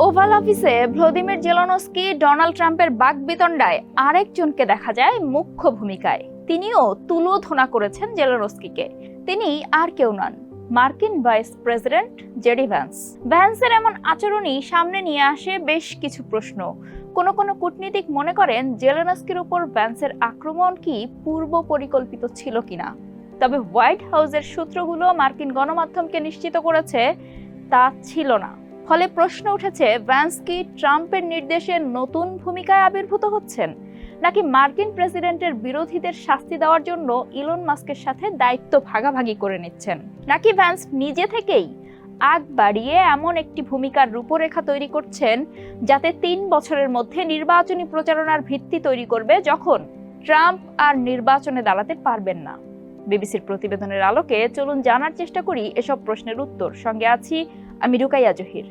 Oval অফিসে Vladimir Zelensky Donald ট্রাম্পের বাকবিতণ্ডায় আরেকজনকে দেখা যায় মুখ্য ভূমিকায়। তিনিও তুলোধনা করেছেন জেলেনস্কিকে। তিনি আর কেউ নন, মার্কিন ভাইস প্রেসিডেন্ট জেডি ভ্যান্স। ভ্যান্সের এমন আচরণই সামনে নিয়ে আসে বেশ কিছু প্রশ্ন। কোনো কূটনীতিক মনে করেন জেলেনস্কির উপর ভ্যান্সের আক্রমণ কি পূর্ব পরিকল্পিত ছিল কিনা। তবে হোয়াইট হাউসের সূত্রগুলো মার্কিন গণমাধ্যমকে নিশ্চিত করেছে তা ছিল না। ফলে প্রশ্ন উঠেছে, ভ্যান্স কি ট্রাম্পের নির্দেশে নতুন ভূমিকায় আবির্ভূত হচ্ছেন, নাকি মার্কিন প্রেসিডেন্টের বিরোধীদের শাস্তি দেওয়ার জন্য ইলন মাস্কের সাথে দায়িত্ব ভাগাভাগি করে নিচ্ছেন, নাকি ভ্যান্স নিজে থেকেই আগ বাড়িয়ে এমন একটি ভূমিকার রূপরেখা তৈরি করছেন যাতে 3 বছরের মধ্যে নির্বাচনী প্রচারণার ভিত্তি তৈরি করবে, যখন ট্রাম্প আর নির্বাচনে দাঁড়াতে পারবেন না। বিবিসির প্রতিবেদনের আলোকে চলুন জানার চেষ্টা করি এসব প্রশ্নের উত্তর। সঙ্গে আছি আমি রুকাইয়া জহির।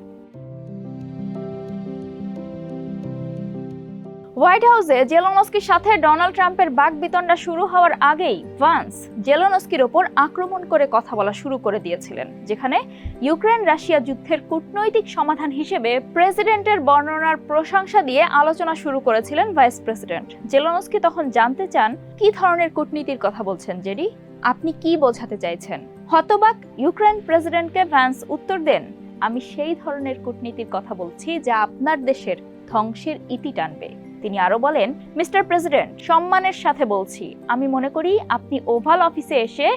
হোয়াইট হাউসে জেলেনস্কির সাথে ডোনাল্ড ট্রাম্পের বাকবিতণ্ডা শুরু হওয়ার আগেই ভ্যান্স জেলেনস্কির ওপর আক্রমণ করে কথা বলা শুরু করে দিয়েছিলেন, যেখানে ইউক্রেন রাশিয়া যুদ্ধের কূটনৈতিক সমাধান হিসেবে প্রেসিডেন্টের বর্ণনার প্রশংসা দিয়ে আলোচনা শুরু করেছিলেন ভাইস প্রেসিডেন্ট। জেলেনস্কি তখন জানতে চান, কি ধরনের কূটনীতির কথা বলছেন জেডি, আপনি কি বোঝাতে চাইছেন? হতবাক ইউক্রেন প্রেসিডেন্টকে ভ্যান্স উত্তর দেন, আমি সেই ধরনের কূটনীতির কথা বলছি যা আপনার দেশের ধ্বংসের ইতি টানবে। তিনি আরো বলেন, মিস্টার প্রেসিডেন্ট, সম্মানের সাথে বলছি, আমি মনে করি আপনি ওভাল অফিসে এসে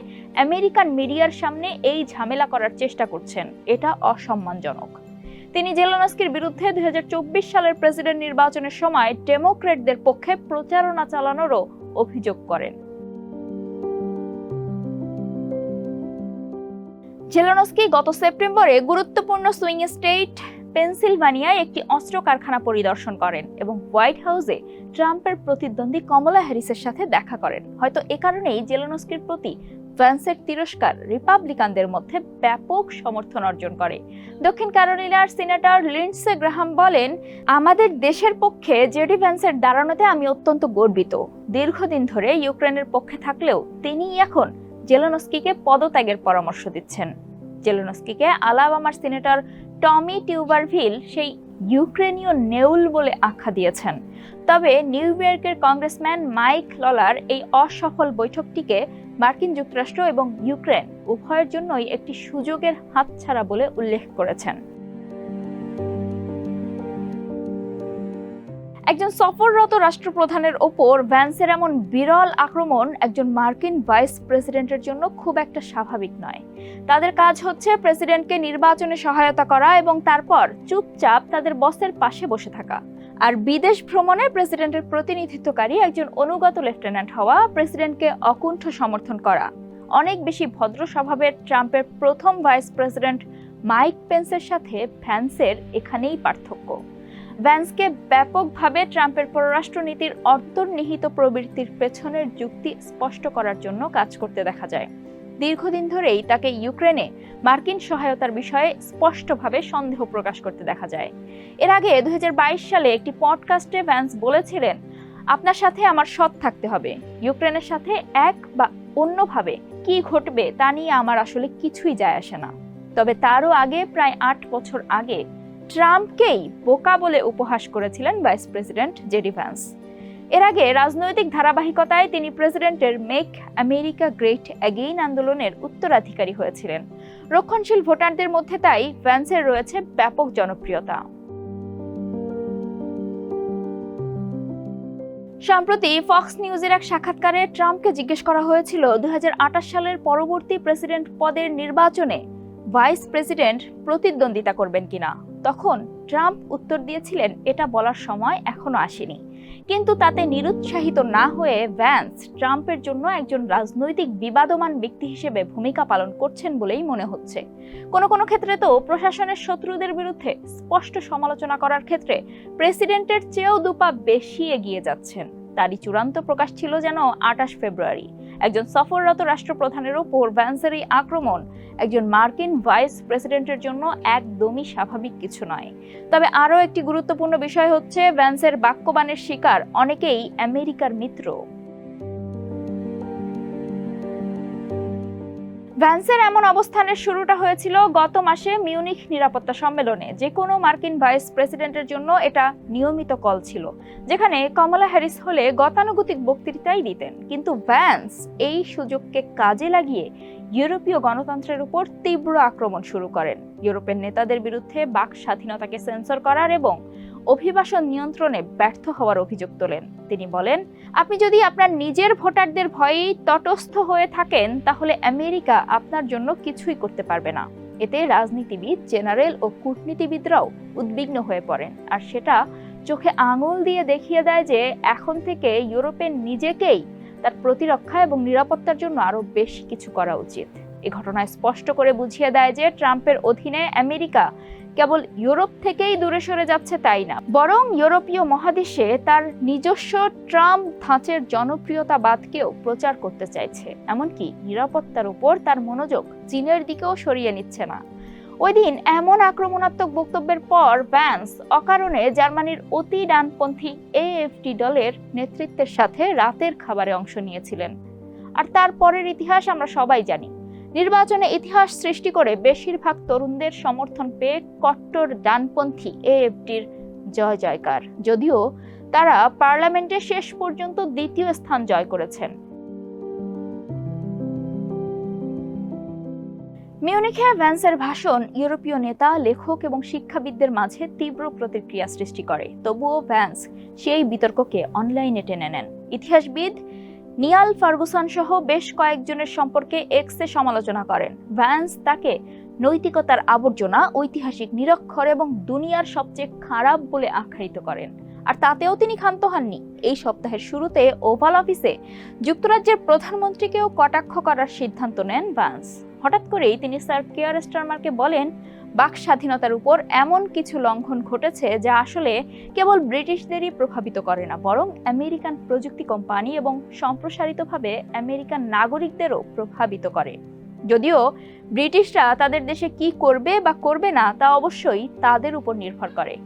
আমেরিকান মিডিয়ার সামনে এই ঝামেলা করার চেষ্টা করছেন। এটা অসম্মানজনক। তিনি জেলেনস্কির বিরুদ্ধে 2024 সালের প্রেসিডেন্ট নির্বাচনের সময় ডেমোক্র্যাটদের পক্ষে প্রচারণা চালানোরও অভিযোগ করেন। জেলেনস্কি গত সেপ্টেম্বরে গুরুত্বপূর্ণ সুইং স্টেট পেনসিলভানিয়ায় একটি অস্ত্র কারখানা পরিদর্শন করেন এবং হোয়াইট হাউসে ট্রাম্পের প্রতিদ্বন্দ্বী কমলা হ্যারিসের সাথে দেখা করেন। হয়তো এ কারণেই জেলেনস্কির প্রতি ভ্যান্সের তিরস্কার রিপাবলিকানদের মধ্যে ব্যাপক সমর্থন অর্জন করে। দক্ষিণ ক্যারোলিনার সিনেটর লিন্ডসে গ্রাহাম বলেন, আমাদের দেশের পক্ষে জেডি ভ্যান্সের দাঁড়ানোতে আমি অত্যন্ত গর্বিত। দীর্ঘদিন ধরে ইউক্রেনের পক্ষে থাকলেও তিনি এখন জেলেনস্কিকে পদত্যাগের পরামর্শ দিচ্ছেন। জেলেনস্কিকে আলাবামার সিনেটর টমি টিউবারভিল সেই ইউক্রেনীয় নেউল বলে আখ্যা দিয়েছেন। তবে নিউ ইয়র্কের কংগ্রেসম্যান মাইক ললার এই অসফল বৈঠকটিকে মার্কিন যুক্তরাষ্ট্র এবং ইউক্রেন উভয়ের জন্যই একটি সুযোগের হাতছাড়া বলে উল্লেখ করেছেন। একজন সফররত রাষ্ট্রপ্রধানের ওপর ভ্যান্সের এমন বিরল আক্রমণ একজন মার্কিন ভাইস প্রেসিডেন্টের জন্য খুব একটা স্বাভাবিক নয়। তাদের কাজ হচ্ছে প্রেসিডেন্টকে নির্বাচনে সহায়তা করা এবং তারপর চুপচাপ তাদের বসের পাশে বসে থাকা। আর বিদেশ ভ্রমণে প্রেসিডেন্টের প্রতিনিধিত্বকারী একজন অনুগত লেফটেন্যান্ট হওয়া, প্রেসিডেন্টকে অকুণ্ঠ সমর্থন করা। অনেক বেশি ভদ্র স্বভাবের ট্রাম্পের প্রথম ভাইস প্রেসিডেন্ট মাইক পেন্সের সাথে ভ্যান্সের এখানেই পার্থক্য। ভ্যান্সকে ব্যাপকভাবে ট্রাম্পের পররাষ্ট্রনীতির অন্তর্নিহিত প্রবৃত্তির পেছনের যুক্তি স্পষ্ট করার জন্য কাজ করতে দেখা যায়। দীর্ঘদিন ধরেই তাকে ইউক্রেনে মার্কিন সহায়তার বিষয়ে স্পষ্টভাবে সন্দেহ প্রকাশ করতে দেখা যায়। এর আগে 2022 সালে একটি পডকাস্টে ভ্যান্স বলেছিলেন, আপনার সাথে আমার সৎ থাকতে হবে। ইউক্রেনের সাথে এক বা অন্যভাবে কি ঘটবে তা নিয়ে আমার আসলে কিছুই যায় আসে না। তবে তারও আগে, প্রায় 8 বছর আগে, ট্রাম্পকেই বোকা বলে উপহাস করেছিলেন ভাইস প্রেসিডেন্ট জেডি ভ্যান্স। এর আগে রাজনৈতিক ধারাবাহিকতায় তিনি প্রেসিডেন্টের মেক আমেরিকা গ্রেট অ্যাগেইন আন্দোলনের উত্তরাধিকারী হয়েছিলেন। রক্ষণশীল ভোটারদের মধ্যে তাই ভ্যান্সের রয়েছে ব্যাপক জনপ্রিয়তা। সম্প্রতি ফক্স নিউজের এক সাক্ষাৎকারে ট্রাম্পকে জিজ্ঞেস করা হয়েছিল 2028 সালের পরবর্তী প্রেসিডেন্ট পদের নির্বাচনে ভাইস প্রেসিডেন্ট প্রতিদ্বন্দ্বিতা করবেন কিনা। তখন ট্রাম্প উত্তর দিয়েছিলেন, এটা বলার সময় এখনো আসেনি। কিন্তু তাতে নিরুৎসাহিত না হয়ে ভ্যান্স ট্রাম্পের জন্য একজন রাজনৈতিক বিবাদমান ব্যক্তি হিসেবে ভূমিকা পালন করছেন বলেই মনে হচ্ছে। কোনো ক্ষেত্রে তো প্রশাসনের শত্রুদের বিরুদ্ধে স্পষ্ট সমালোচনা করার ক্ষেত্রে প্রেসিডেন্টের চেয়েও 2 পা বেশি এগিয়ে যাচ্ছেন। তারই চূড়ান্ত প্রকাশ ছিল যেন 28 ফেব্রুয়ারি। একজন সফররত রাষ্ট্রপ্রধানের ওপর ভ্যান্সের এই আক্রমণ একজন মার্কিন ভাইস প্রেসিডেন্টের জন্য একদমই স্বাভাবিক কিছু নয়। তবে আরও একটি গুরুত্বপূর্ণ বিষয় হচ্ছে, ভ্যান্সের বাক্যবাণের শিকার অনেকেই আমেরিকার মিত্র। ভ্যান্সের এমন অবস্থানের শুরুটা হয়েছিল গত মাসে মিউনিখ নিরাপত্তা সম্মেলনে। যে কোনো মার্কিন ভাইস প্রেসিডেন্টের জন্য এটা নিয়মিত কল ছিল, যেখানে কমলা হ্যারিস হলে গতানুগতিক বক্তৃতাই দিতেন। কিন্তু ভ্যান্স এই সুযোগকে কাজে লাগিয়ে ইউরোপীয় গণতন্ত্রের উপর তীব্র আক্রমণ শুরু করেন। ইউরোপের নেতাদের বিরুদ্ধে বাক স্বাধীনতাকে সেন্সর করার এবং অভিবাসন নিয়ন্ত্রণে ব্যর্থ হওয়ার অভিযোগ তোলেন। তিনি বলেন, আপনি যদি আপনার নিজের ভোটারদের ভয়েই তটস্থ হয়ে থাকেন, তাহলে আমেরিকা আপনার জন্য কিছুই করতে পারবে না। এতে রাজনীতিবিদ, জেনারেল ও কূটনীতিবিদরাও উদ্বিগ্ন হয়ে পড়েন, আর সেটা চোখে আঙুল দিয়ে দেখিয়ে দেয় যে এখন থেকে ইউরোপের নিজেকেই তার প্রতিরক্ষা এবং নিরাপত্তার জন্য আরো বেশি কিছু করা উচিত। এই ঘটনায় স্পষ্ট করে বুঝিয়ে দেয় যে ট্রাম্পের অধীনে আমেরিকা কেবল ইউরোপ থেকেই দূরে সরে যাচ্ছে তাই না, বরং ইউরোপীয় মহাদেশে তার নিজস্ব ট্রাম্প ধাঁচের জনপ্রিয়তাবাদকেও প্রচার করতে চাইছে। এমনকি নিরাপত্তার উপর তার মনোযোগ চীনের দিকেও সরিয়ে নিচ্ছে না। ওই দিন এমন আক্রমণাত্মক বক্তব্যের পর ভ্যান্স অকারণে জার্মানির অতি ডানপন্থী এএফডি দলের নেতৃত্বের সাথে রাতের খাবারে অংশ নিয়েছিলেন। আর তারপরের ইতিহাস আমরা সবাই জানি। নির্বাচনে ইতিহাস সৃষ্টি করে বেশিরভাগ তরুণদের সমর্থন পেয়ে কট্টর ডানপন্থী এএফডির জয় জয়কার, যদিও তারা পার্লামেন্টে শেষ পর্যন্ত দ্বিতীয় স্থান জয় করেছেন। মিউনিখে ভ্যান্সের ভাষণ ইউরোপীয় নেতা, লেখক এবং শিক্ষাবিদদের মাঝে তীব্র প্রতিক্রিয়া সৃষ্টি করে। তবুও ভ্যান্স সেই বিতর্ককে অনলাইনে টেনে নেন। ইতিহাসবিদ নিয়াল ফার্গুসন সহ বেশ কয়েকজনের সম্পর্কে এক্সে সমালোচনা করেন। ভ্যান্স তাকে নৈতিকতার আবর্জনা, ঐতিহাসিক নিরক্ষর এবং দুনিয়ার সবচেয়ে খারাপ বলে আখ্যায়িত করেন। আর তাতেও তিনি ক্ষান্ত হননি। এই সপ্তাহের শুরুতে ওভাল অফিসে যুক্তরাজ্যের প্রধানমন্ত্রীকেও কটাক্ষ করার সিদ্ধান্ত নেন ভ্যান্স। হঠাৎ করেই তিনি স্যার কিয়ার স্টারমারকে বলেন, বাক স্বাধীনতার উপর এমন কিছু লঙ্ঘন ঘটেছে যা আসলে কেবল ব্রিটিশদেরই প্রভাবিত করে না, বরং আমেরিকান প্রযুক্তি কোম্পানি এবং সম্প্রসারিতভাবে আমেরিকান নাগরিকদেরও প্রভাবিত করে। যদিও ব্রিটিশরা তাদের দেশে কি করবে বা করবে না তা অবশ্যই তাদের উপর নির্ভর করে।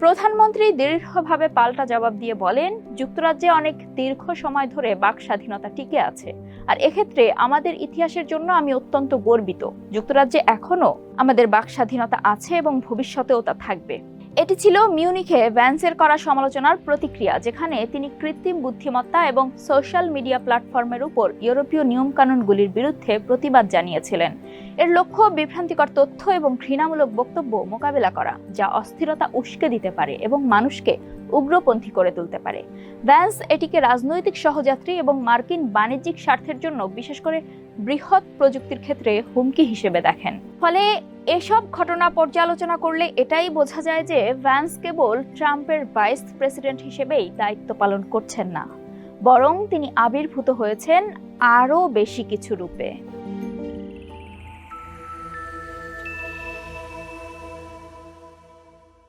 প্রধানমন্ত্রী দৃঢ়ভাবে পাল্টা জবাব দিয়ে বলেন, যুক্তরাজ্যে অনেক দীর্ঘ সময় ধরে বাক স্বাধীনতা টিকে আছে, আর এক্ষেত্রে আমাদের ইতিহাসের জন্য আমি অত্যন্ত গর্বিত। যুক্তরাজ্যে এখনো আমাদের বাক স্বাধীনতা আছে এবং ভবিষ্যতেও তা থাকবে। এটি ছিল মিউনিখে ভ্যান্সের করা সমালোচনার প্রতিক্রিয়া, যেখানে তিনি কৃত্রিম বুদ্ধিমত্তা এবং সোশ্যাল মিডিয়া প্ল্যাটফর্মের উপর ইউরোপীয় নিয়মকানুনগুলির বিরুদ্ধে প্রতিবাদ জানিয়েছিলেন। এর লক্ষ্য বিভ্রান্তিকর তথ্য এবং ঘৃণামূলক বক্তব্য মোকাবেলা করা, যা অস্থিরতা উস্কে দিতে পারে এবং মানুষকে উগ্রপন্থী করে তুলতে পারে। ভ্যান্স এটিকে রাজনৈতিক সহযাত্রী এবং মার্কিন বাণিজ্যিক স্বার্থের জন্য, বিশেষ করে বৃহৎ প্রযুক্তির ক্ষেত্রে, হুমকি হিসেবে দেখেন। ফলে এসব ঘটনা পর্যালোচনা করলে এটাই বোঝা যায় যে ভ্যান্স কেবল ট্রাম্পের ভাইস প্রেসিডেন্ট হিসেবেই দায়িত্ব পালন করছেন না, বরং তিনি আবির্ভূত হয়েছেন আরও বেশি কিছু রূপে।